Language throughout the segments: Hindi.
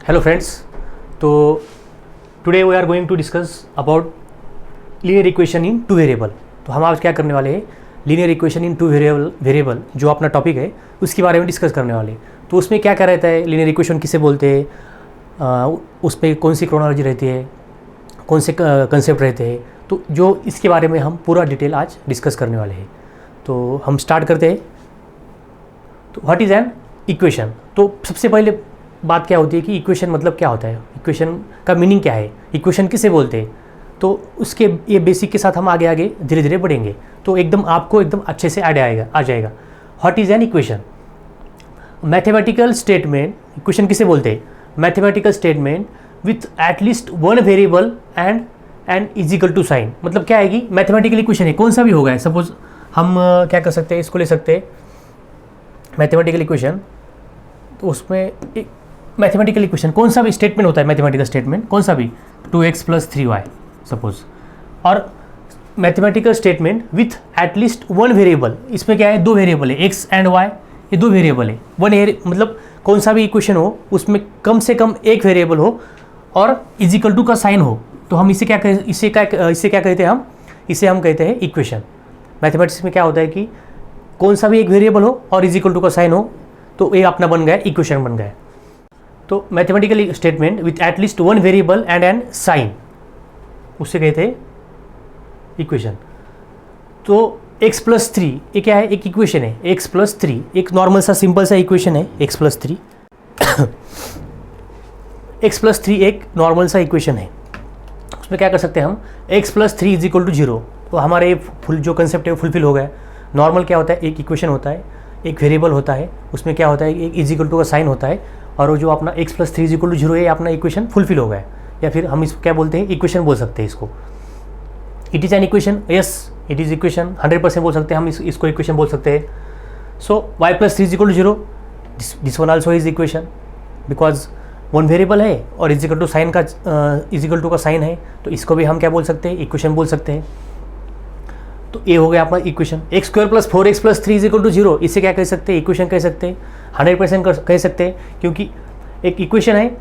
हेलो फ्रेंड्स, तो today we are going to discuss about linear equation in two variable. तो हम आज क्या करने वाले हैं, linear equation in two variable जो अपना टॉपिक है उसके बारे में डिस्कस करने वाले हैं। तो उसमें क्या क्या रहता है, लीनियर इक्वेशन किसे बोलते हैं, उसमें कौन सी क्रोनोलॉजी रहती है, कौन से कंसेप्ट रहते हैं, तो जो इसके बारे में हम पूरा डिटेल आज डिस्कस करने वाले हैं। तो हम स्टार्ट करते हैं। तो व्हाट इज़ एन इक्वेशन। तो सबसे पहले बात क्या होती है कि इक्वेशन मतलब क्या होता है, इक्वेशन का मीनिंग क्या है, इक्वेशन किसे बोलते हैं। तो उसके ये बेसिक के साथ हम आगे आगे धीरे धीरे बढ़ेंगे, तो एकदम आपको एकदम अच्छे से आइडिया आ जाएगा। What is an equation. Mathematical statement, equation किसे बोलते हैं, mathematical statement with at least one variable and is equal to sign. मतलब क्या है कि मैथमेटिकल इक्वेशन है, कौन सा भी होगा। सपोज हम क्या कर सकते हैं, इसको ले सकते हैं मैथमेटिकल इक्वेशन। तो उसमें एक मैथमेटिकल इक्वेशन कौन सा भी स्टेटमेंट होता है, मैथमेटिकल स्टेटमेंट कौन सा भी 2x + 3y सपोज, और mathematical statement with at least one variable. इसमें क्या है, दो वेरिएबल है, x एंड y, ये दो वेरिएबल है। मतलब कौन सा भी इक्वेशन हो उसमें कम से कम एक वेरिएबल हो और इज इक्वल टू का साइन हो, तो हम इसे क्या कहते हैं, इसे हम कहते हैं इक्वेशन। मैथमेटिक्स में क्या होता है कि कौन सा भी एक वेरिएबल हो और इज इक्वल टू का साइन हो, तो ये अपना बन गया इक्वेशन बन गया। तो mathematical statement with at least one variable and sign, उससे कहते हैं इक्वेशन। तो x + 3 ये क्या है, एक इक्वेशन है, x + 3 एक नॉर्मल सा सिंपल सा इक्वेशन है, x + 3 x + 3 एक नॉर्मल सा इक्वेशन है। उसमें क्या कर सकते हैं हम, x + 3 = 0। तो हमारे फुल जो कंसेप्ट है वो फुलफिल हो गया। नॉर्मल क्या होता है, एक इक्वेशन होता है, एक वेरिएबल होता है, उसमें क्या होता है, एक इज इक्वल टू का साइन होता है, और वो जो अपना x + 3 = 0 है, अपना इक्वेशन फुलफिल हो गया। या फिर हम इसको क्या बोलते हैं, इक्वेशन बोल सकते हैं इसको। It is an equation, yes it is equation, 100% बोल सकते हैं हम इसको इक्वेशन बोल सकते हैं। सो y + 3 = 0, this one also is equation, because one variable है और इज इक्वल टू साइन का इज इक्वल टू का साइन है, तो इसको भी हम क्या बोल सकते हैं, इक्वेशन बोल सकते हैं। तो ये हो गया अपना इक्वेशन। x² + 4x + 3 = 0, इसे क्या कह सकते हैं, इक्वेशन कह सकते हैं, 100% कह सकते हैं, क्योंकि एक इक्वेशन है,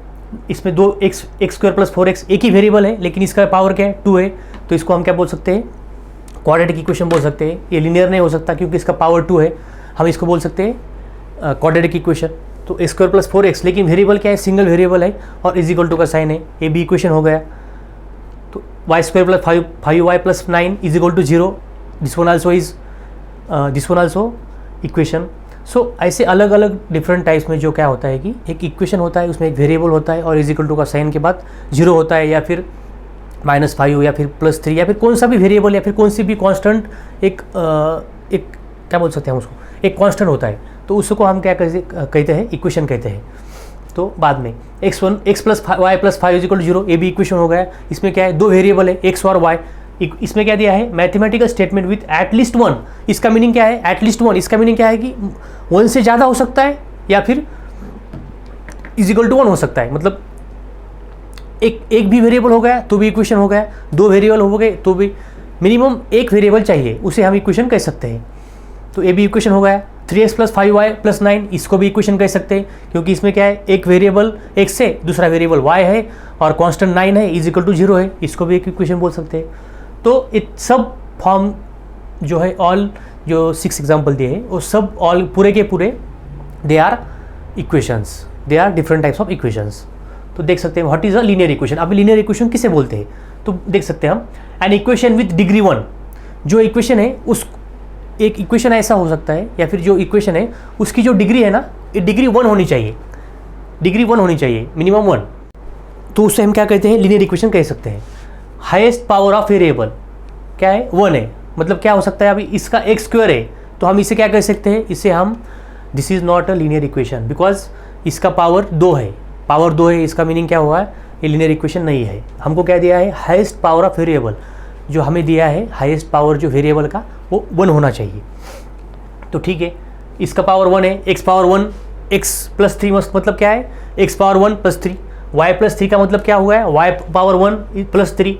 इसमें दो x² + 4x एक ही वेरिएबल है, लेकिन इसका पावर क्या है, 2 है, तो इसको हम क्या बोल सकते हैं, क्वाड्रेटिक इक्वेशन बोल सकते हैं। ये लीनियर नहीं हो सकता क्योंकि इसका पावर 2 है, हम इसको बोल सकते हैं क्वाड्रेटिक इक्वेशन। तो x² + 4x, लेकिन वेरिएबल क्या है, सिंगल वेरिएबल है और इज इक्वल टू का साइन है, ये भी इक्वेशन हो गया। तो y² + 5y + 9 = 0, this one also equation. सो ऐसे अलग अलग डिफरेंट टाइप्स में जो क्या होता है कि एक इक्वेशन होता है, उसमें एक वेरिएबल होता है और इज इक्वल टू का साइन के बाद 0 होता है, या फिर -5 या फिर +3 या फिर कौन सा भी वेरिएबल या फिर कौन सी भी कांस्टेंट एक क्या बोल सकते हैं हम उसको, एक कांस्टेंट होता है, तो उसको हम क्या कहते हैं, इक्वेशन कहते हैं। तो बाद में x + y + 5 = 0, ये भी इक्वेशन हो गया। इसमें क्या है, दो वेरिएबल है x और y। इसमें क्या दिया है, mathematical statement with at least one. इसका मीनिंग क्या है, एटलीस्ट वन, इसका मीनिंग क्या है कि 1 से ज़्यादा हो सकता है या फिर इज इक्वल टू 1 हो सकता है। मतलब एक भी वेरिएबल हो गया तो भी इक्वेशन हो गया, दो वेरिएबल हो गए तो भी मिनिमम एक वेरिएबल चाहिए, उसे हम इक्वेशन कह सकते हैं। तो ये भी इक्वेशन हो गया। 3x + 5y + 9, इसको भी इक्वेशन कह सकते हैं, क्योंकि इसमें क्या है, एक वेरिएबल x से दूसरा वेरिएबल y है और कांस्टेंट 9 है, इज इक्वल टू 0 है, इसको भी एक इक्वेशन बोल सकते हैं। तो ये सब फॉर्म जो है, ऑल जो 6 एग्जाम्पल दिए हैं वो सब ऑल पूरे के पूरे they are equations, they are different types of equations. तो देख सकते हैं what is a linear equation. अब लीनियर इक्वेशन किसे बोलते हैं, तो देख सकते हैं हम, एन इक्वेशन विथ डिग्री 1। जो इक्वेशन है उस एक इक्वेशन ऐसा हो सकता है, या फिर जो इक्वेशन है उसकी जो डिग्री है ना, ये डिग्री 1 होनी चाहिए, डिग्री 1 होनी चाहिए, मिनिमम 1। तो उससे हम क्या कहते हैं, लीनियर इक्वेशन कह सकते हैं। हाईएस्ट पावर ऑफ वेरिएबल क्या है, 1 है। मतलब क्या हो सकता है, अभी इसका x² है, तो हम इसे क्या कह सकते हैं, इसे हम, this is not a linear equation, because इसका पावर 2 है, पावर 2 है, इसका मीनिंग क्या हुआ है, ये लीनियर इक्वेशन नहीं है। हमको क्या दिया है, हाईएस्ट पावर ऑफ वेरिएबल, जो हमें दिया है हाईएस्ट पावर जो वेरिएबल का वो 1 होना चाहिए। तो ठीक है, इसका पावर 1 है, x पावर 1, x + 3 मतलब क्या है, x पावर 1 + 3, y + 3 का मतलब क्या हुआ है, y पावर 1 + 3।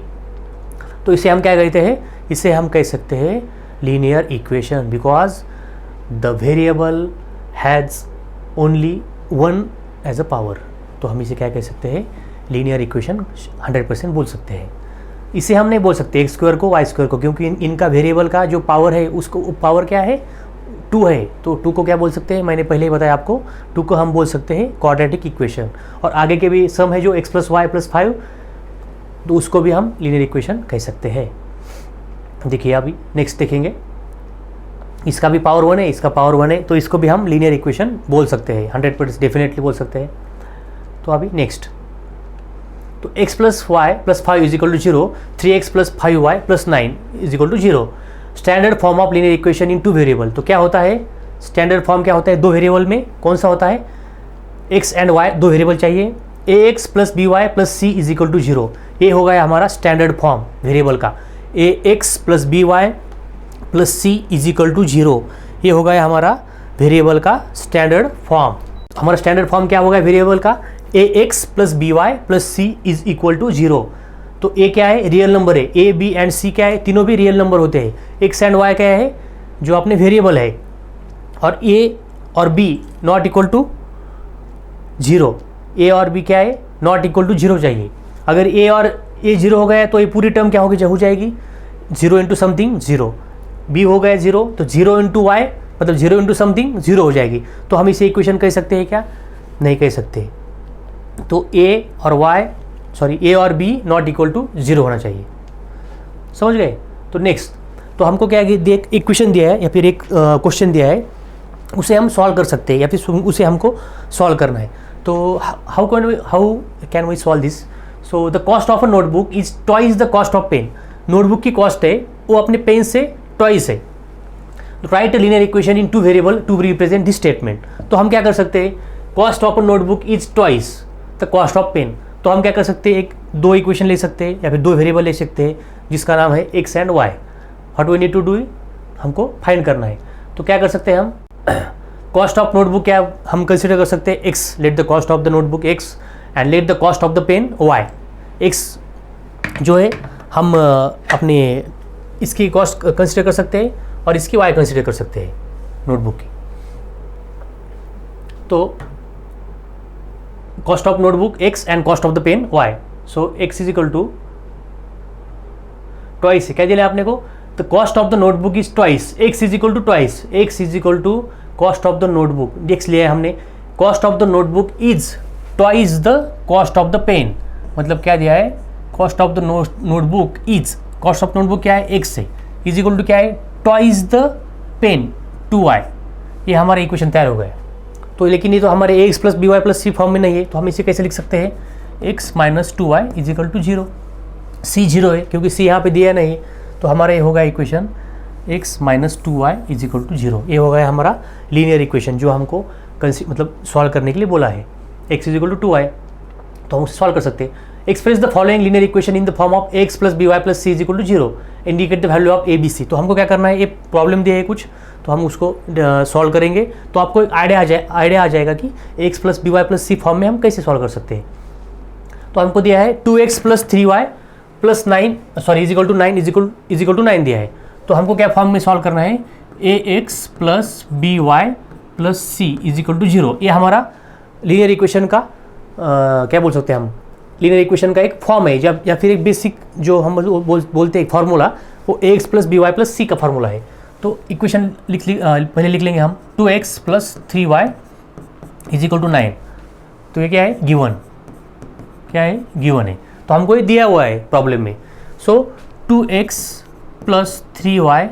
तो इसे हम क्या कहते हैं, इसे हम कह सकते हैं linear equation, because the variable has only 1 as a power, तो हम इसे क्या कह सकते हैं, लीनियर इक्वेशन 100% बोल सकते हैं। इसे हम नहीं बोल सकते एक्स स्क्वायर को वाई स्क्वायर को, क्योंकि इनका वेरिएबल का जो पावर है उसको पावर क्या है, 2 है। तो 2 को क्या बोल सकते हैं, मैंने पहले ही बताया आपको, 2 को हम बोल सकते हैं क्वाड्रेटिक इक्वेशन। और आगे के भी सम है जो x + y + 5, तो उसको भी हम लीनियर इक्वेशन कह सकते हैं। देखिए अभी नेक्स्ट देखेंगे, इसका भी पावर 1 है, इसका पावर 1 है, तो इसको भी हम लीनियर इक्वेशन बोल सकते हैं, 100% डेफिनेटली बोल सकते हैं। तो अभी नेक्स्ट, तो x + y + 5 = 0, 3x + 5y + 9 = 0। Standard form of linear equation in 2 variable. तो क्या होता है, स्टैंडर्ड फॉर्म क्या होता है, 2 वेरिएबल में कौन सा होता है, x एंड y 2 वेरिएबल चाहिए, ax + by + c = 0। ये हो गया हमारा स्टैंडर्ड फॉर्म वेरिएबल का, ax + by + c = 0। ये हो गया हमारा वेरिएबल का स्टैंडर्ड फॉर्म। हमारा स्टैंडर्ड फॉर्म क्या होगा वेरिएबल का, ax + by + c = 0। तो a क्या है, रियल नंबर है, a b एंड c क्या है, तीनों भी रियल नंबर होते हैं। x एंड y क्या है, जो अपने वेरिएबल है, और a और b not equal to 0। a और b क्या है, नॉट इक्वल टू 0 चाहिए। अगर a और a 0 हो गया तो ये पूरी टर्म क्या होगी, हो जाएगी 0 इंटू समथिंग 0। b हो गया 0, तो 0 इंटू y मतलब 0 इंटू समथिंग 0 हो जाएगी। तो हम इसे इक्वेशन कह सकते हैं क्या, नहीं कह सकते। तो a और b नॉट इक्वल टू 0 होना चाहिए, समझ गए। तो नेक्स्ट, तो हमको क्या एक इक्वेशन दिया है या फिर एक क्वेश्चन दिया है, उसे हम सॉल्व कर सकते हैं या फिर उसे हमको सॉल्व करना है। तो how can we solve this. So the cost of a notebook is twice the cost of pen. Notebook की कॉस्ट है वो अपने पेन से ट्वाइस है। Write a linear equation in 2 variable to represent this statement. तो हम क्या कर सकते हैं, cost of a notebook is twice the cost of pen. तो हम क्या कर सकते हैं, 2 इक्वेशन ले सकते हैं या फिर 2 वेरिएबल ले सकते हैं जिसका नाम है x and y। What we need to do, हमको फाइंड करना है। तो क्या कर सकते हैं हम, कॉस्ट ऑफ नोटबुक क्या हम कंसिडर कर सकते हैं, x, let the cost of the notebook x and let the cost of the pen y। x जो है हम अपने इसकी कॉस्ट कंसिडर कर सकते हैं और इसकी y कंसिडर कर सकते हैं नोटबुक की। तो cost of notebook x and cost of the pen y। So x is equal to twice, क्या दिया आपने को, the cost of the notebook is twice, x is equal to twice, x is equal to cost of the notebook, x लिया है हमने, cost of the notebook is twice the cost of the pen. मतलब क्या दिया है, cost of the notebook is, cost of notebook क्या है, x है, इज इक्वल टू क्या है, ट्वाइस द पेन 2y। ये हमारा इक्वेशन तैयार हो गया। तो लेकिन ये तो हमारे ax + by + c फॉर्म में नहीं है, तो हम इसे कैसे लिख सकते हैं, x - 2y = 0। c 0 है क्योंकि c यहाँ पे दिया नहीं, तो हमारा ये होगा इक्वेशन x - 2y = 0। ये हो गया हमारा लीनियर इक्वेशन जो हमको मतलब सॉल्व करने के लिए बोला है, x = 2y। तो हम उसे सॉल्व कर सकते हैं। Express the following linear equation in the form of x + by + c = 0, indicate the value of a b c। तो हमको क्या करना है, ये प्रॉब्लम दिया है कुछ, तो हम उसको सॉल्व करेंगे तो आपको एक आइडिया आ जाएगा कि x + by + c फॉर्म में हम कैसे सॉल्व कर सकते हैं। तो हमको दिया है 2x + 3y + 9 = 9 दिया है। तो हमको क्या फॉर्म में सॉल्व करना है, ax + by + c = 0। ये हमारा लीनियर इक्वेशन का क्या बोल सकते हैं हम, लीनियर इक्वेशन का एक फॉर्म है, जब या फिर एक बेसिक जो हम बोलते हैं एक फार्मूला, वो ax + by + c का फार्मूला है। तो इक्वेशन पहले लिख लेंगे हम, 2x + 3y = 9। तो ये क्या है, गिवन, क्या है, गिवन है। तो हमको ये दिया हुआ है प्रॉब्लम में। सो 2x + 3y,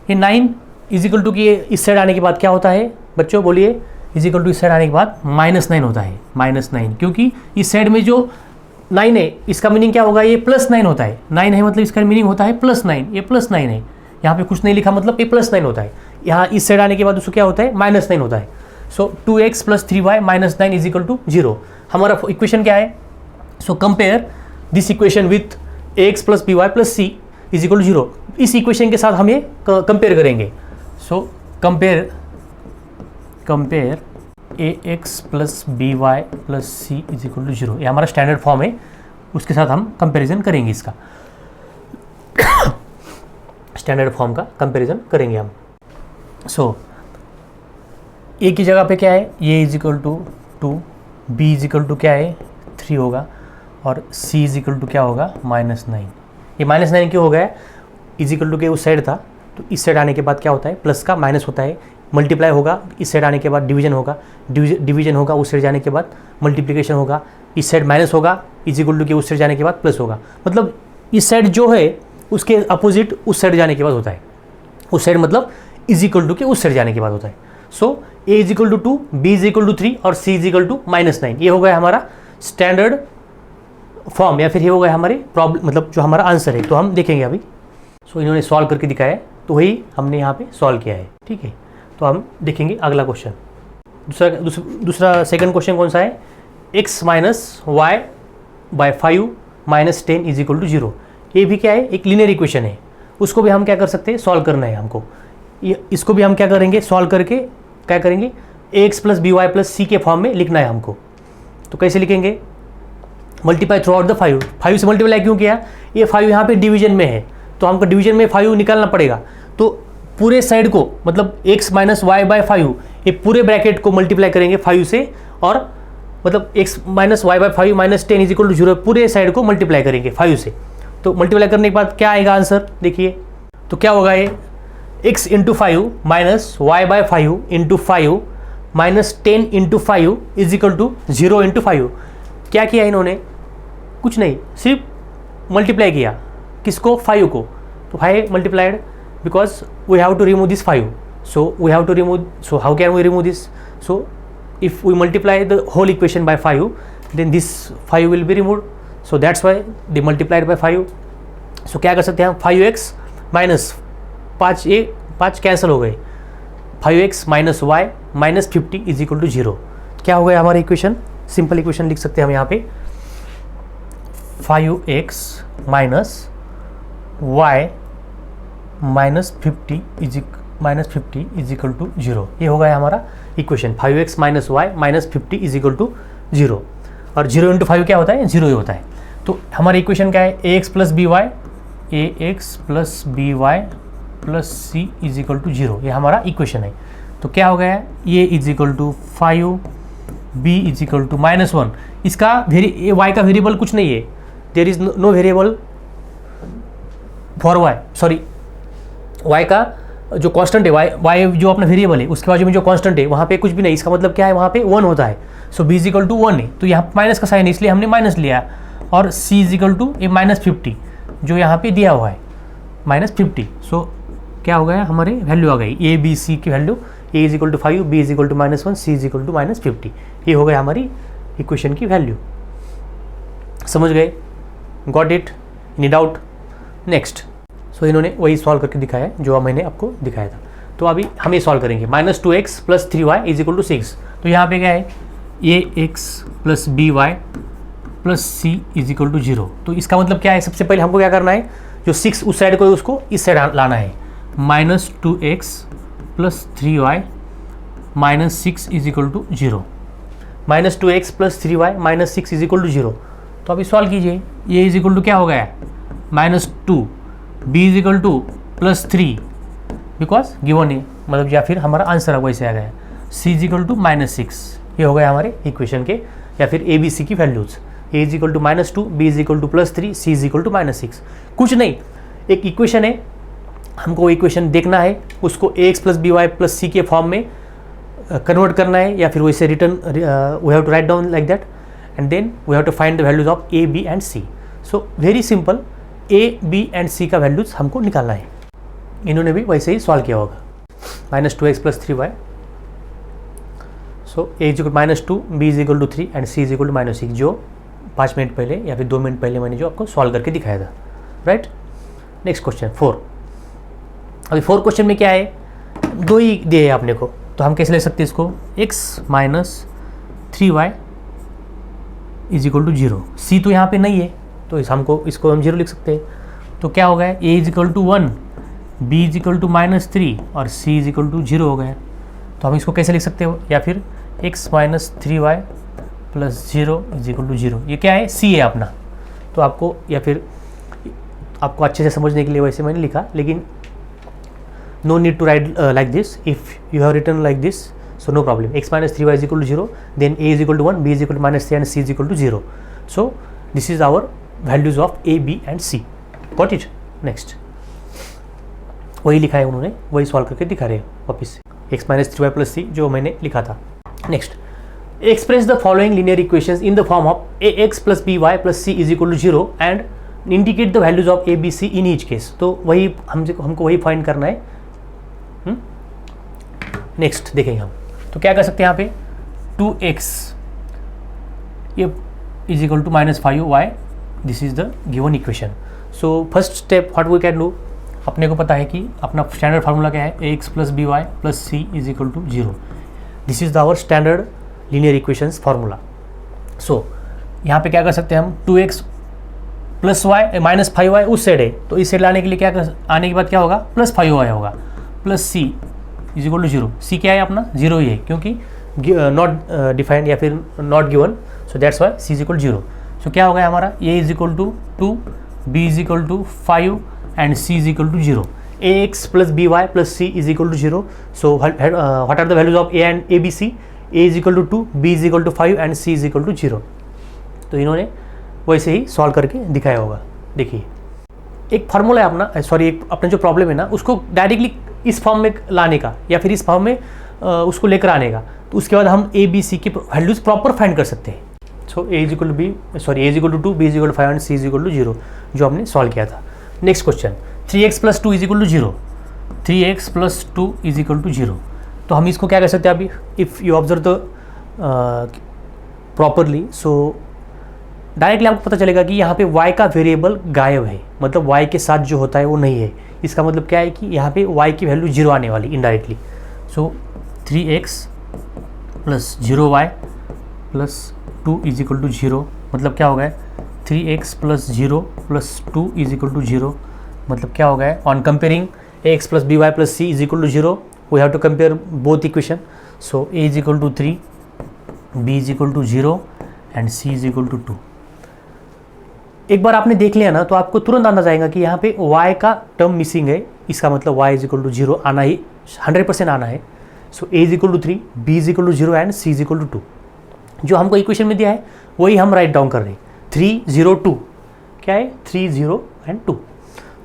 ये 9 = टू की इस साइड आने के बाद क्या होता है बच्चों, बोलिए, = टू इस साइड आने के बाद -9 होता है, -9, क्योंकि इस साइड में जो 9 है इसका मीनिंग क्या होगा, ये +9 होता है। 9 है मतलब इसका मीनिंग होता है +9, ये +9 है, यहाँ पे कुछ नहीं लिखा मतलब ये +9 होता है। यहाँ इस साइड आने के बाद उसको क्या होता है, -9 होता है। सो 2x + 3y - 9 = 0। हमारा इक्वेशन क्या है, so compare this equation with ax + by + c = 0। इस इक्वेशन के साथ हम ये कंपेयर करेंगे। So compare ax + by + c = 0, ये हमारा स्टैंडर्ड फॉर्म है, उसके साथ हम कंपैरिजन करेंगे, इसका स्टैंडर्ड फॉर्म का कंपैरिजन करेंगे हम। सो a की जगह पे क्या है, a = 2, b is equal to क्या है 3 होगा, और c इज इक्वल टू क्या होगा -9। ये -9 क्यों हो गया है, इज इक्वल टू के उस साइड था, तो इस साइड आने के बाद क्या होता है, प्लस का माइनस होता है, मल्टीप्लाई होगा, इस साइड आने के बाद डिवीजन होगा, डिवीजन होगा, उस साइड जाने के बाद मल्टीप्लिकेशन होगा, इस साइड माइनस होगा, इज इक्वल टू के उस साइड जाने के बाद प्लस होगा। मतलब इस साइड जो है उसके अपोजिट उस साइड जाने के बाद होता है, उस साइड मतलब इज इक्वल टू के उस साइड जाने के बाद होता है। So a is equal to 2, b is equal to 3 और c इज इक्वल टू -9। ये हो गया हमारा स्टैंडर्ड फॉर्म, या फिर ये हो गया हमारे प्रॉब्लम, मतलब जो हमारा आंसर है। तो हम देखेंगे अभी। सो इन्होंने सॉल्व करके दिखाया है, तो वही हमने यहाँ पे सॉल्व किया है, ठीक है। तो हम देखेंगे अगला क्वेश्चन। दूसरा सेकंड क्वेश्चन कौन सा है, x minus y by 5 minus 10 is equal to 0। ये भी क्या है, एक लीनियर इक्वेशन है, उसको भी हम क्या कर सकते हैं, सॉल्व करना है हमको। इसको भी हम क्या करेंगे, सॉल्व करके क्या करेंगे, ax plus b y plus c के फॉर्म में लिखना है हमको। तो कैसे लिखेंगे, मल्टीप्लाई थ्रू आउट द 5 से मल्टीप्लाई क्यों किया, ये 5 यहाँ पे डिवीजन में है, तो हमको डिवीजन में 5 निकालना पड़ेगा। तो पूरे साइड को मतलब x माइनस वाई बाय 5, ये पूरे ब्रैकेट को मल्टीप्लाई करेंगे 5 से, और मतलब x minus y by 5 minus 10 is equal to 0, पूरे साइड को मल्टीप्लाई करेंगे 5 से। तो मल्टीप्लाई करने के बाद क्या आएगा आंसर, देखिए तो क्या होगा, ये x into 5 minus y by 5 into 5 minus 10 into 5 is equal to 0 into 5। क्या किया इन्होंने, कुछ नहीं, सिर्फ मल्टीप्लाई किया, किसको, 5 को। तो 5 multiplied, because we have to remove this 5, so we have to remove, so how can we remove this, so if we multiply the whole equation by 5, then this 5 will be removed, so that's why they multiplied by 5. so क्या कर सकते हैं हम, 5x माइनस 5 कैंसिल हो गए, 5x minus y minus 50 is equal to 0। क्या हो गया हमारा इक्वेशन, सिंपल इक्वेशन लिख सकते हैं हम यहाँ पे, 5x minus y minus 50 is equal to 0। ये हो गया हमारा equation, 5x minus y minus 50 is equal to 0। और 0 इंटू 5 क्या होता है, 0 ही होता है। तो हमारी इक्वेशन क्या है, ax plus b y plus c is equal to 0। ये हमारा इक्वेशन है। तो क्या हो गया है, ये is equal to 5, b is equal to -1। इसका y का वेरिएबल कुछ नहीं है, there is no variable for y, sorry y का जो कांस्टेंट है, y जो अपना वेरिएबल है उसके बाजू में जो कांस्टेंट है वहाँ पे कुछ भी नहीं। इसका मतलब क्या है, वहाँ पे 1 होता है। सो b इज इक्वल टू 1 है, तो यहाँ माइनस का साइन है इसलिए हमने माइनस लिया, और c इज इक्वल टू ए -50 जो यहाँ पे दिया हुआ है -50। सो क्या हो गया, हमारे वैल्यू आ गई a b c की value, a is equal to 5, b is equal to -1, c is equal to -50। ये हो गया हमारी इक्वेशन की वैल्यू। समझ गए, got it, any doubt, next. So इन्होंने वही सॉल्व करके दिखाया जो मैंने आपको दिखाया था। तो अभी हम ये सॉल्व करेंगे, -2x plus 3y is equal to 6। तो यहाँ पे क्या है, ax plus b y plus c is equal to 0। तो इसका मतलब क्या है, सबसे पहले हमको क्या करना है, जो 6 उस साइड को है उसको इस साइड लाना है, -2x plus 3y minus 6 is equal to 0, -2x plus 3y minus 6 is equal to 0। तो अभी सॉल्व कीजिए, ये इज इक्वल टू क्या हो गया, -2, b is equal to plus 3 because given है, मतलब या फिर हमारा आंसर वैसे आ गया, c इज इक्वल टू -6। ये हो गया हमारे इक्वेशन के या फिर ए बी सी की values, a is equal to -2, b is equal to plus 3, c is equal to -6। कुछ नहीं, एक इक्वेशन है, हमको वो इक्वेशन देखना है, उसको ax plus b y plus c के फॉर्म में कन्वर्ट करना है, या फिर वैसे return we have to write down like that, and then we have to find the values of a, b and c। So very simple, a, b and c का वैल्यूज हमको निकालना है। इन्होंने भी वैसे ही सॉल्व किया होगा, -2x plus 3y, so a is equal -2, b is equal to 3 and c is equal to -6, जो 5 मिनट पहले या फिर 2 मिनट पहले मैंने जो आपको सॉल्व करके दिखाया था, राइट। Next question 4। अभी 4 क्वेश्चन में क्या है, 2 ही दिए है आपने को, तो हम कैसे ले सकते हैं इसको, x minus 3y is equal to 0। c तो यहाँ पे नहीं है, तो इसको हम 0 लिख सकते हैं। तो क्या हो गया, a is equal to 1, b is equal to -3 और c इज इक्वल टू 0 हो गया। तो हम इसको कैसे लिख सकते हो, या फिर x minus 3y plus 0 is equal to 0। ये क्या है, c है अपना। तो आपको या फिर आपको अच्छे से समझने के लिए वैसे मैंने लिखा, लेकिन no need to write like this. If you have written like this, so no problem. X minus 3y is equal to 0, then a is equal to 1, b is equal to minus 3 and c is equal to 0. So this is our values of a, b and c. Got it? Next वही लिखा है उन्होंने, वही सॉल्व करके दिखा रहे हैं वापस से, x minus 3y plus c जो मैंने लिखा था. Next, express the following linear equations in the form of ax plus by plus c is equal to 0 and indicate the values of a, b, c in each case. तो वही हमको वही फाइंड करना है. नेक्स्ट देखेंगे हम, तो क्या कर सकते हैं यहाँ पे 2x ये is equal to minus 5y, this is the given equation. So first step what we can do, अपने को पता है कि अपना स्टैंडर्ड फार्मूला क्या है, ax plus by plus c is equal to 0. This is our standard linear equations formula. So यहाँ पे क्या कर सकते हैं हम, 2x plus Y minus 5y उस साइड है, तो इस साइड लाने के लिए क्या कर, आने के बाद क्या होगा, प्लस 5y होगा, plus c is equal to 0. C क्या है अपना 0 ही है, क्योंकि नॉट डिफाइंड या फिर not given, so that's why c is equal 0. So क्या होगा हमारा, a is equal to 2, b is equal to 5 and c is equal to 0. ax plus by plus c is equal to 0. So what are the values of a and a b c, a is equal to 2, b is equal to 5 and c is equal to 0. तो इन्होंने वैसे ही सॉल्व करके दिखाया होगा. देखिए एक फार्मूला है अपना, सॉरी एक अपना जो प्रॉब्लम है ना, उसको डायरेक्टली इस फॉर्म में लाने का या फिर इस फॉर्म में उसको लेकर आने का, तो उसके बाद हम ए बी सी की वैल्यूज प्रॉपर फाइंड कर सकते हैं. So a is equal to b, sorry a is equal to 2, b is equal to 5 and c is equal to 0, जो हमने सॉल्व किया था. Next question, 3x plus 2 is equal to 0. 3x plus 2 is equal to 0. तो हम इसको क्या कर सकते हैं अभी, if you observe the properly, so directly आपको पता चलेगा कि यहाँ पे y का वेरिएबल गायब है, मतलब y के साथ जो होता है वो नहीं है. इसका मतलब क्या है कि यहाँ पे y की वैल्यू 0 आने वाली indirectly. So 3x plus 0y plus 2 is equal to 0, मतलब क्या हो गया, 3x plus 0 plus 2 is equal to 0, मतलब क्या हो गया, on comparing ax plus by plus c is equal to 0, we have to compare both equation. So a is equal to 3, b is equal to 0 and c is equal to 2. एक बार आपने देख लिया ना, तो आपको तुरंत अंदाजा आएगा कि यहाँ पे y का टर्म मिसिंग है, इसका मतलब y इज इक्वल टू 0 आना ही 100% आना है. So a is equal to 3, b is equal to 0 and c is equal to 2. जो हमको इक्वेशन में दिया है वही हम राइट डाउन कर रहे हैं. 3 0 2 क्या है, 3 0 एंड 2.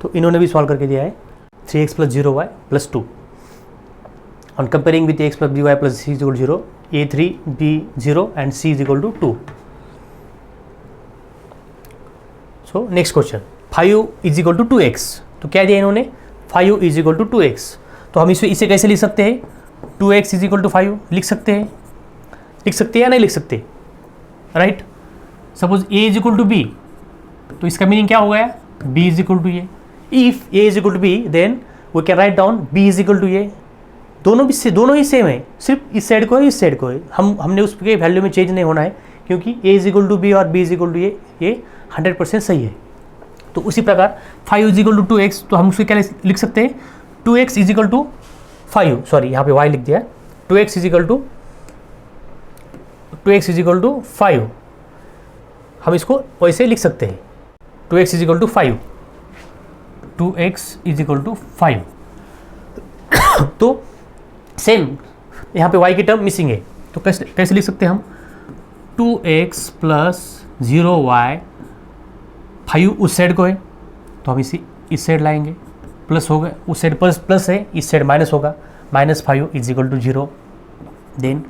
तो इन्होंने भी सॉल्व करके दिया है 3x plus 0y plus 2. On comparing with x plus by plus c is equal to 0, a 3 b 0 and c is equal to 2. So next question, 5 is equal to 2x. तो क्या दिया इन्होंने, 5 इज इक्वल टू 2x. तो हम इसे कैसे लिख सकते हैं, 2x इज इक्वल टू 5 लिख सकते हैं या नहीं लिख सकते, right. Suppose a is equal to b, तो इसका मीनिंग क्या हो गया, b is equal to a. If a is equal to b, then we can write down b is equal to a. दोनों ही सेम है, सिर्फ इस साइड को है, इस साइड को है. हमने उसके वैल्यू में चेंज नहीं होना है, क्योंकि a is equal to b और b is equal to a, ये 100% सही है. तो उसी प्रकार 5 इज इक्वल टू 2x, तो हम उसको क्या लिख सकते हैं, 2x is equal to 5, sorry यहाँ पे y लिख दिया, 2x इज इक्वल टू 5. हम इसको वैसे लिख सकते हैं, 2x is equal to 5, 2x is equal to 5. तो सेम यहाँ पे y की टर्म मिसिंग है, तो कैसे लिख सकते हैं हम, 2x प्लस 0y, 5 उस साइड को है, तो हम इस साइड लाएंगे, प्लस होगा, उस साइड प्लस है, इस साइड माइनस होगा, minus 5 is equal to 0. Then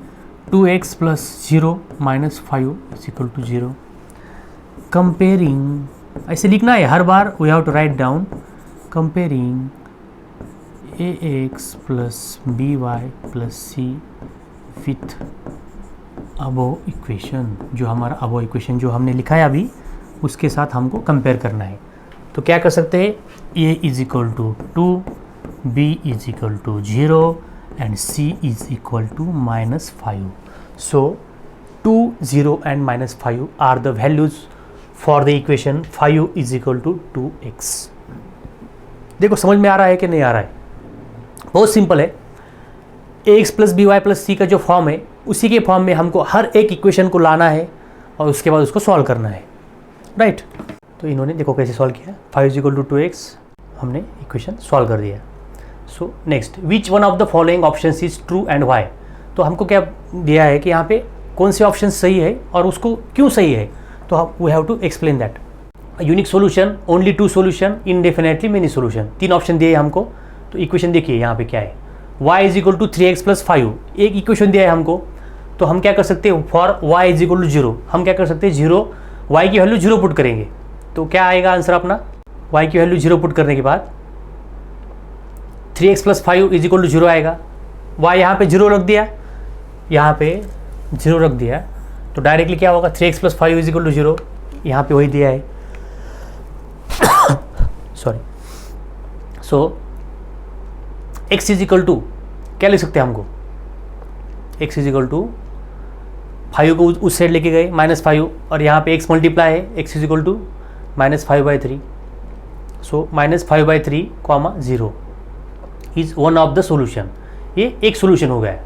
2x plus 0 minus 5 is equal to 0. Comparing, ऐसे लिखना है हर बार, we have to write down comparing ax plus by plus c with above equation. जो हमारा अबो इक्वेशन जो हमने लिखा है अभी, उसके साथ हमको कंपेयर करना है. तो क्या कर सकते हैं, a is equal to 2, b is equal to 0 and c is equal to minus 5. So 2, 0 and minus 5 are the values for the equation 5 is equal to 2x. देखो समझ में आ रहा है कि नहीं आ रहा है, बहुत सिंपल है. ax plus by plus c का जो फॉर्म है, उसी के फॉर्म में हमको हर एक इक्वेशन को लाना है और उसके बाद उसको सॉल्व करना है, राइट. तो इन्होंने देखो कैसे सॉल्व किया, 5 इज इक्वल टू 2x, हमने इक्वेशन सॉल्व कर दिया. So next, which one of the following options is true and why. तो हमको क्या दिया है कि यहाँ पे कौन से ऑप्शन सही है और उसको क्यों सही है, तो we have to explain that. Unique solution, only 2 solution, indefinitely many solution, 3 option दिए हमको। तो इक्वेशन देखिए यहाँ पे क्या है, y is equal to 3x plus 5, एक इक्वेशन दिया है हमको। तो हम क्या कर सकते हैं, for y is equal to 0 हम क्या कर सकते हैं, 0 y की वैल्यू 0 पुट करेंगे। तो क्या आएगा आंसर अपना, y की वैल्यू 0 पुट करने के बाद 3x plus 5 is equal to 0 आएगा। y यहाँ पे 0 रख दिया, यहाँ पे 0 रख दिया, तो डायरेक्टली क्या होगा, 3x plus 5 is equal to 0, यहाँ पे वही दिया है। Sorry, so x is equal to क्या लिख सकते हैं हमको, x इज इक्वल टू 5 को उस साइड लेके गए -5, और यहाँ पे x मल्टीप्लाई है, x is equal to -5/3। So -5/3, 0 is one of the solution. ये एक सोल्यूशन हो गया है,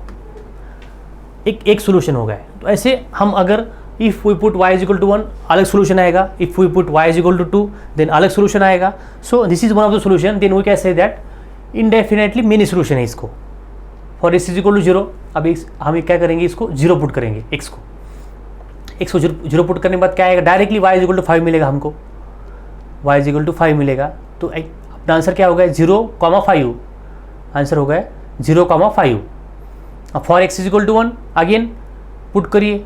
एक सोल्यूशन हो गया है। तो ऐसे हम अगर if we put y is equal to 1 अलग सोल्यूशन आएगा, if we put y is equal to 2 then अलग सोल्यूशन आएगा। So this is one of the solution, then we can say that indefinitely many solution है इसको। For x is equal to 0, अभी हम क्या करेंगे, इसको 0 पुट करेंगे, x को 0 पुट करने के बाद क्या आएगा, directly y is equal to 5 मिलेगा हमको, y इज इक्वल टू 5 मिलेगा। तो अपना आंसर क्या हो गया, 0,5, आंसर हो गया 0,5। अब for x is equal to 1 again put करिए,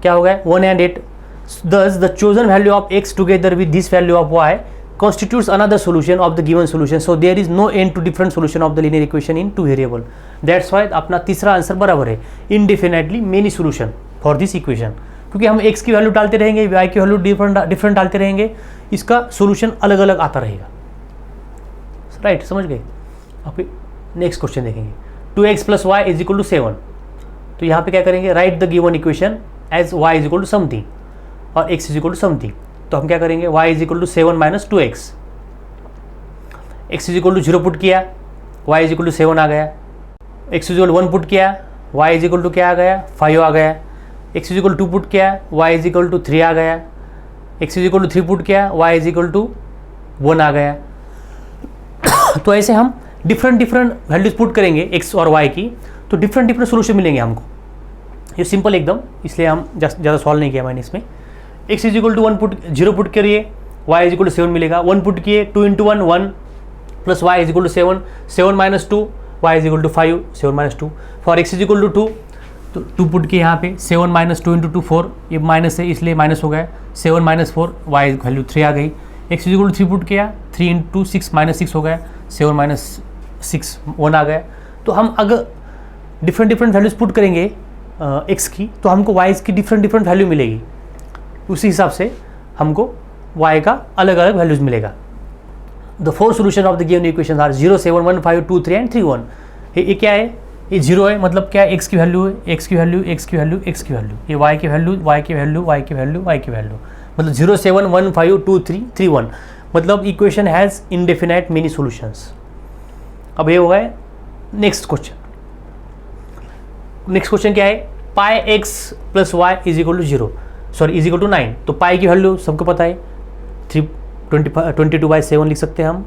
क्या हो गया 1 and 8। Thus the chosen value of x together with this value of y constitutes another solution of the given solution. So there is no end to different solution of the linear equation in 2 variable. That's why अपना तीसरा आंसर बराबर है, indefinitely many solution for this equation। क्योंकि हम x की वैल्यू डालते रहेंगे, y की वैल्यू डिफरेंट डालते रहेंगे, इसका सोल्यूशन अलग अलग आता रहेगा। राइट, समझ गए। अब नेक्स्ट क्वेश्चन देखेंगे, 2x plus y is equal to 7। तो यहाँ पे क्या करेंगे, write the given equation as y is equal to something और x is equal to something. तो हम क्या करेंगे, y is equal to 7 minus 2x, x is equal to 0 put किया, y इज इक्वल टू 7 आ गया, x is equal to 1 put किया, y इज इक्वल टू क्या आ गया, 5 आ गया, x is equal to 2 put किया, y इज इक्वल टू 3 आ गया, x is equal to 3 put किया, y इज इक्वल टू 1 आ गया। तो ऐसे हम डिफरेंट वैल्यूज पुट करेंगे x और y की, तो डिफरेंट सोल्यूशन मिलेंगे हमको। ये सिंपल एकदम, इसलिए हम ज़्यादा सॉल्व नहीं किया मैंने इसमें। x is equal to 1 put 0 put करिए, y इज इक्वल टू 7 मिलेगा, 1 पुट किए, 2 into 1 1 plus y is equal to 7, 7 minus 2, y is equal to 5, 7 minus 2। For x is equal to 2, तो 2 पुट किए यहाँ पे, 7 माइनस 2 इंटू 2 4, ये माइनस है इसलिए माइनस हो गया, 7 माइनस 4, y वैल्यू 3 आ गई। x is equal to 3 put किया, 3 इंटू 6 माइनस 6 हो गया, 7 माइनस 6 1 आ गया। तो हम अगर डिफरेंट वैल्यूज पुट करेंगे x की, तो हमको y की डिफरेंट वैल्यू मिलेगी, उसी हिसाब से हमको y का अलग अलग वैल्यूज मिलेगा। The 4 solution of the given equation are 0, 7, 1, 5, 2, 3 and 3, 1। ये क्या है, ये 0 है, मतलब क्या है, x की वैल्यू है, x की वैल्यू, x की वैल्यू, x की वैल्यू, ये y की वैल्यू, y की वैल्यू, y की वैल्यू, y की वैल्यू, मतलब 0, 7, 1, 5, 2, 3, 3, 1, मतलब equation has indefinite many solutions. अब ये हो गया नेक्स्ट क्वेश्चन। नेक्स्ट क्वेश्चन क्या है, pi x plus y is equal to 0, sorry is equal to 9। तो पाई की वैल्यू सबको पता है, 22/7 लिख सकते हैं हम,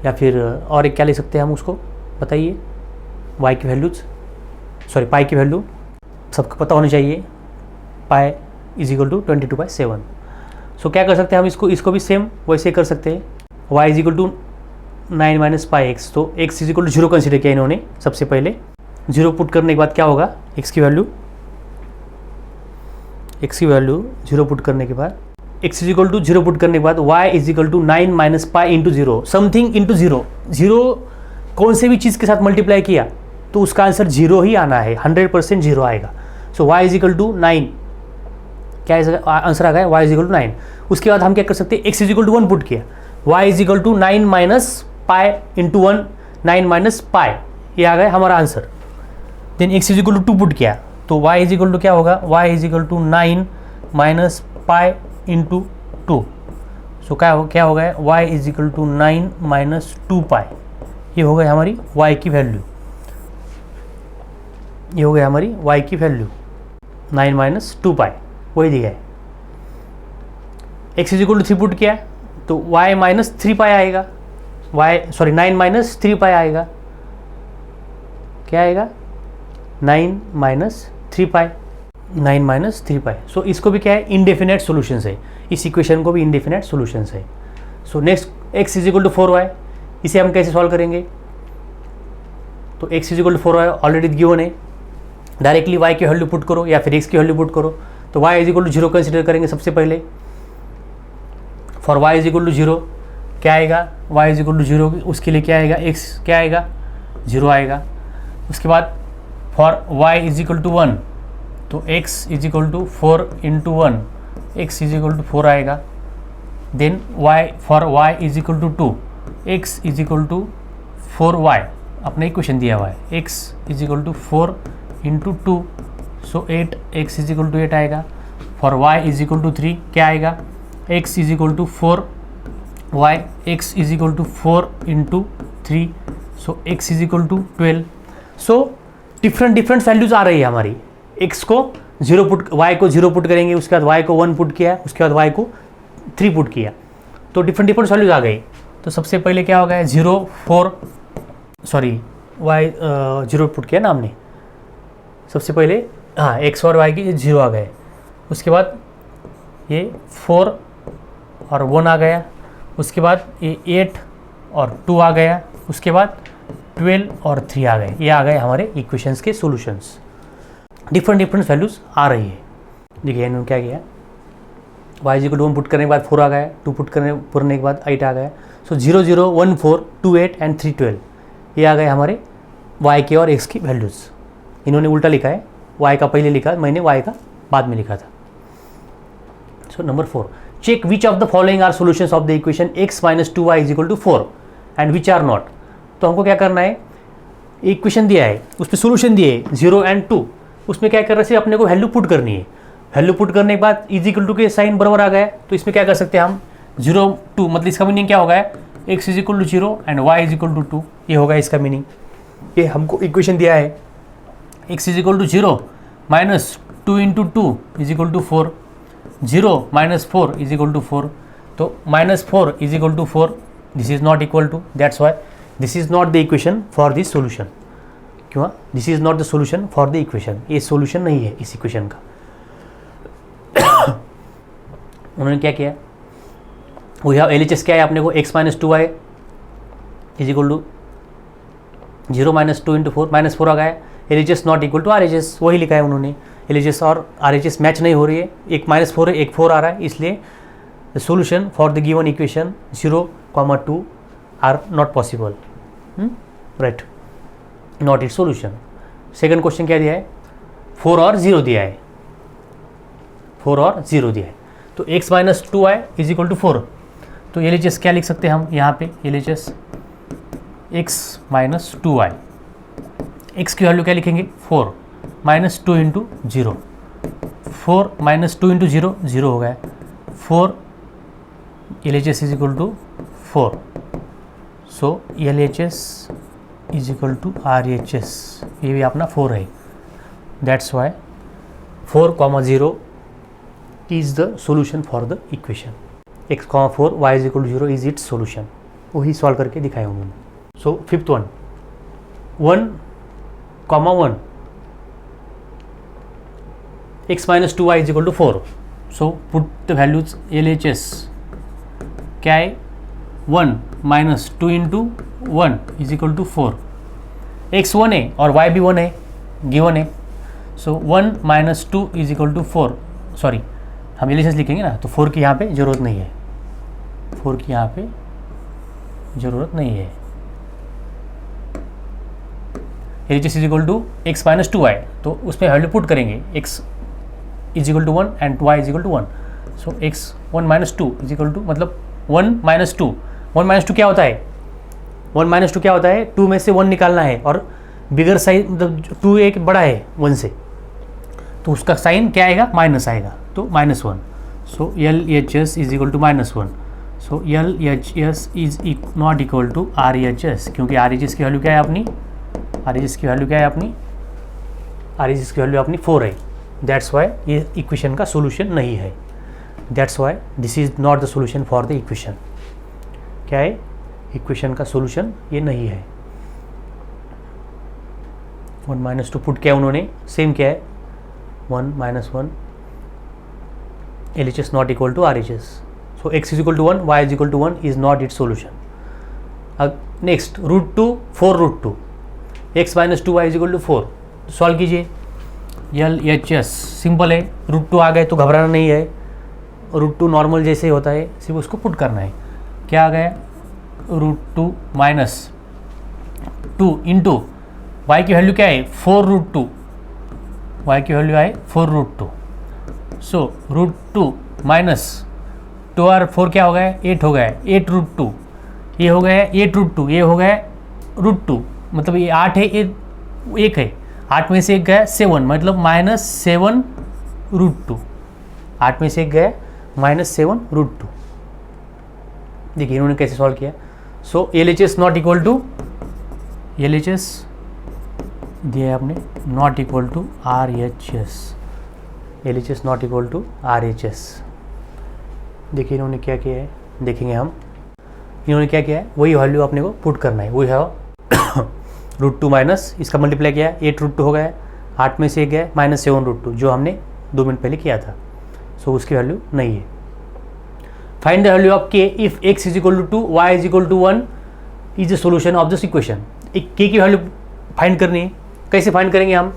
या फिर और एक क्या लिख सकते हैं हम, उसको बताइए। y की वैल्यूज, सॉरी पाई की वैल्यू सबको पता होनी चाहिए, पाई इज इक्वल टू 22/7। सो क्या कर सकते हैं हम, इसको भी सेम वैसे कर सकते हैं, y is equal to 9 minus pi x. तो x is equal to 0 consider किया इन्होंने, सबसे पहले 0 पुट करने के बाद क्या होगा, x की वैल्यू 0 पुट करने के बाद, x is equal to 0 put करने के बाद y is equal to 9 minus pi into 0, something into 0। 0 कौन से भी चीज़ के साथ मल्टीप्लाई किया तो उसका आंसर 0 ही आना है, 100% 0 आएगा। सो y इज इक्वल टू 9, क्या आंसर आ गया, y इज इक्वल टू 9। उसके बाद हम क्या कर सकते हैं, x is equal to 1 put किया, y is equal to 9 minus pi into 1, 9 minus pi, ये आ गया हमारा answer. Then x is equal to 2 put किया, तो y इज इक्वल टू क्या होगा, y is equal to 9 minus pi into 2। So क्या हो गया, y is equal to 9 minus 2 pi, ये हो गई हमारी y की वैल्यू, ये हो गई हमारी y की वैल्यू 9 माइनस 2 पाई, वही दिया है। x is equal to 3 put किया, तो y माइनस 3 पाई आएगा, 9 माइनस 3 पाई आएगा, क्या आएगा 9 माइनस 3 पाई, 9 माइनस 3 पाई। सो इसको भी क्या है, इनडेफिनेट सोल्यूशन है, इस इक्वेशन को भी इनडेफिनेट सोल्यूशन है। So next x is equal to 4y, इसे हम कैसे सॉल्व करेंगे? तो x is equal to 4y already given है, डायरेक्टली y की वैल्यू पुट करो या फिर x की वैल्यू पुट करो। तो y is equal to 0 consider करेंगे सबसे पहले। For y is equal to 0 क्या आएगा, y इज इक्वल टू 0 उसके लिए क्या आएगा, x क्या आएगा 0 आएगा। उसके बाद for y is equal to 1 तो x is equal to 4 into 1, x is equal to 4 आएगा। Then y for y is equal to 2, x is equal to 4y, अपना इक्वेशन दिया हुआ है, x is equal to 4 into 2, so 8, x is equal to 8 आएगा। For y is equal to 3 क्या आएगा, x is equal to 4y, x is equal to 4 into 3, so x is equal to 12। So different values आ रही है हमारी। x को 0 पुट, y को 0 पुट करेंगे, उसके बाद y को 1 पुट किया, उसके बाद y को 3 पुट किया, तो डिफरेंट वैल्यूज आ गई। तो सबसे पहले क्या हो गया, 0 4 सॉरी y 0 पुट किया ना हमने सबसे पहले, हाँ x और y की 0 आ गए। उसके बाद ये 4 और 1 आ गया, उसके बाद ये 8 और 2 आ गया, उसके बाद 12 और 3 आ गए। ये आ गए हमारे इक्वेशंस के सॉल्यूशंस। डिफरेंट वैल्यूज आ रही है। देखिए इन्होंने क्या किया, y इक्वल टू 1 पुट करने के बाद 4 आ गया, 2 पुट करने के बाद 8 आ गया। सो 0 0 1 4 2 8 एंड 3 12, ये आ गए हमारे y के और x की वैल्यूज़। इन्होंने उल्टा लिखा है, y का पहले लिखा, मैंने y का बाद में लिखा था। So number 4, check which of the following are solutions of the equation x minus 2y is equal to 4 and which are not. तो हमको क्या करना है, इक्वेशन दिया है, उस पर सोल्यूशन दिए 0 एंड 2, उसमें क्या कर रहे हैं, अपने को वैल्यू पुट करनी है। वैल्यू पुट करने के बाद इज इक्वल टू के साइन बराबर आ गया, तो इसमें क्या कर सकते हैं हम 0 2, मतलब इसका मीनिंग क्या होगा, x is equal to 0 and y is equal to 2, ये होगा इसका मीनिंग। ये हमको इक्वेशन दिया है, x is equal to 0 minus 2 into 2 is equal to 4, 0 minus 4 is equal to 4, तो minus 4 is equal to 4, this is not equal to, that's why this is not the equation for this solution. क्यों, this is not the solution for the equation, ये सोल्यूशन नहीं है इस इक्वेशन का। उन्होंने क्या किया, वो यहाँ LHS क्या है अपने को, x minus 2y is equal to 0 minus 2 into 4, minus 4 आ गया। LHS not equal to RHS, वही लिखा है उन्होंने। LHS और RHS मैच नहीं हो रही है, एक माइनस 4 है, एक 4 आ रहा है, इसलिए the solution for the given equation 0, 2 are not possible, right, not it solution. Second question क्या दिया है, 4 और 0 दिया है, 4 और 0 दिया है, तो x minus 2y is equal to 4। तो LHS क्या लिख सकते हैं हम यहाँ पे, LHS x minus 2y, x की वैल्यू क्या लिखेंगे 4 माइनस 2 इंटू 0, 4 माइनस 2 इंटू 0 0 हो गया, 4 LHS is equal to 4, so LHS is equal to RHS, ये भी अपना 4 है, that's why 4, 0 is the solution for the equation x, 4 y is equal to 0 is its solution, वही सॉल्व करके दिखाया उन्होंने। So fifth one, 1, 1 x minus 2y is equal to 4, so put the values LHS क्या है 1 minus 2 into 1 is equal to 4, x 1 है और y भी 1 है, गिवन है, so 1 minus 2 is equal to 4, sorry हम LHS लिखेंगे ना, तो 4 की यहाँ पे ज़रूरत नहीं है, 4 की यहाँ पे ज़रूरत नहीं है। LHS is equal to x minus 2y, तो उसमें वैल्यू पुट करेंगे, x is equal to 1 and y is equal to 1, so x 1 minus 2 is equal to, मतलब 1 माइनस 2, 1 माइनस 2 क्या होता है, 1 माइनस 2 क्या होता है, 2 में से 1 निकालना है, और बिगर साइन मतलब 2 एक बड़ा है 1 से, तो उसका साइन क्या आएगा, माइनस आएगा, तो -1, so LHS is equal to -1, so LHS is not equal to RHS, क्योंकि RHS की वैल्यू क्या है अपनी, RHS की वैल्यू क्या है अपनी, RHS की वैल्यू अपनी 4 है, दैट्स वाई ये इक्वेशन का सोल्यूशन नहीं है, that's why this is not the solution for the equation. क्या है, इक्वेशन का सोल्यूशन ये नहीं है। 1 माइनस 2 पुट किया उन्होंने, सेम क्या है 1 minus 1 LHS not equal to RHS. So x is equal to 1, y is equal to 1 is not it's solution. अब next √2 4√2 x minus 2 y is equal to 4. Solve कीजिए. LHS सिंपल है, √2 आ गए तो घबराना नहीं है. √2 नॉर्मल जैसे होता है, सिर्फ उसको पुट करना है. क्या आ गया √2 माइनस 2 इंटू y की वैल्यू क्या है 4√2. y की वैल्यू आए 4√2. सो √2 माइनस 2 और 4 क्या हो गया 8 हो गया 8√2. ये हो गया 8√2, ये हो गया √2, मतलब ये 8 है, ये 1 है, 8 में से 1 गया 7, मतलब -7√2. 8 में से 1 गया -7√2. देखिए इन्होंने कैसे सॉल्व किया. So LHS not equal to, LHS दिया है आपने not equal to RHS. LHS not equal to RHS. देखिए इन्होंने क्या किया है, देखेंगे हम. इन्होंने क्या किया है, वही वैल्यू अपने को पुट करना है. वही है √2 माइनस इसका मल्टीप्लाई किया 8√2 हो गया, 8 में से 1 गया -7√2 जो हमने 2 मिनट पहले किया था. सो उसकी वैल्यू नहीं है. Find the value of k if x is equal to 2 y is equal to 1 is the solution of this equation. एक k की वैल्यू फाइंड करनी है. कैसे फाइंड करेंगे हम,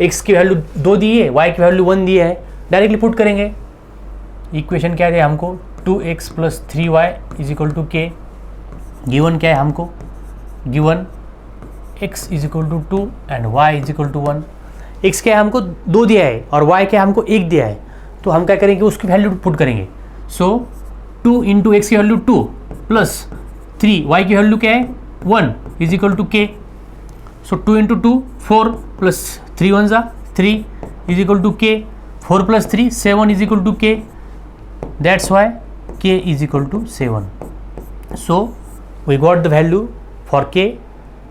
x की वैल्यू 2 दी है, y की वैल्यू 1 दी है, डायरेक्टली पुट करेंगे. इक्वेशन क्या है हमको 2x + 3y is equal to k. Given क्या है हमको, given x is equal to 2 and y is equal to 1. x क्या है हमको 2 दिया है और y क्या है हमको 1 दिया है, तो हम क्या करेंगे उसकी वैल्यू पुट करेंगे. सो 2 इंटू एक्स की वैल्यू 2 प्लस 3 y की वैल्यू क्या है 1 is equal to k. So 2 into 2 4 plus 3 1 जा 3 is equal to k. 4 plus 3 7 is equal to k. That's why k is equal to 7. So we got the value for k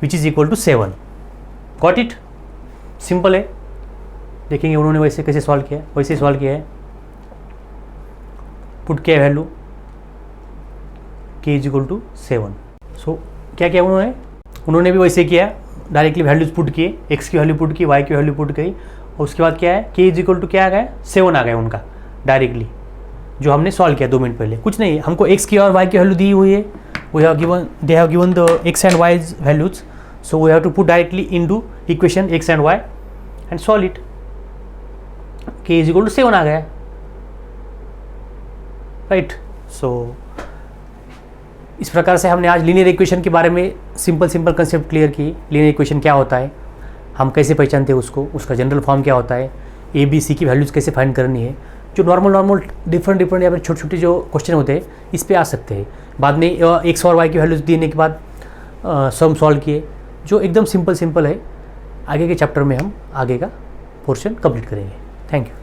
which is equal to 7. Got it. Simple है. देखेंगे उन्होंने वैसे कैसे सॉल्व किया, वैसे सॉल्व किया है. पुट किया value k is equal to 7. So क्या किया उन्होंने भी वैसे किया, डायरेक्टली वैल्यूज पुट किए, x की वैल्यू पुट की, y की वैल्यू पुट की, और उसके बाद क्या है k इज इक्वल टू क्या आ गया 7 आ गया उनका डायरेक्टली, जो हमने सॉल्व किया 2 मिनट पहले. कुछ नहीं, हमको x की और y की वैल्यू दी हुई है. they have given the x and y's values, so we have to put directly into equation x and y and solve it. k is equal to 7 आ गया, राइट. सो इस प्रकार से हमने आज लीनियर इक्वेशन के बारे में सिंपल कंसेप्ट क्लियर की. लीनियर इक्वेशन क्या होता है, हम कैसे पहचानते हैं उसको, उसका जनरल फॉर्म क्या होता है, ए बी सी की वैल्यूज़ कैसे फाइंड करनी है. जो नॉर्मल डिफरेंट या फिर छोटे जो क्वेश्चन होते हैं इस पे आ सकते हैं. बाद में एक्स और वाई की वैल्यूज देने के बाद सम सॉल्व किए, जो एकदम सिंपल है. आगे के चैप्टर में हम आगे का पोर्शन कंप्लीट करेंगे. Thank you.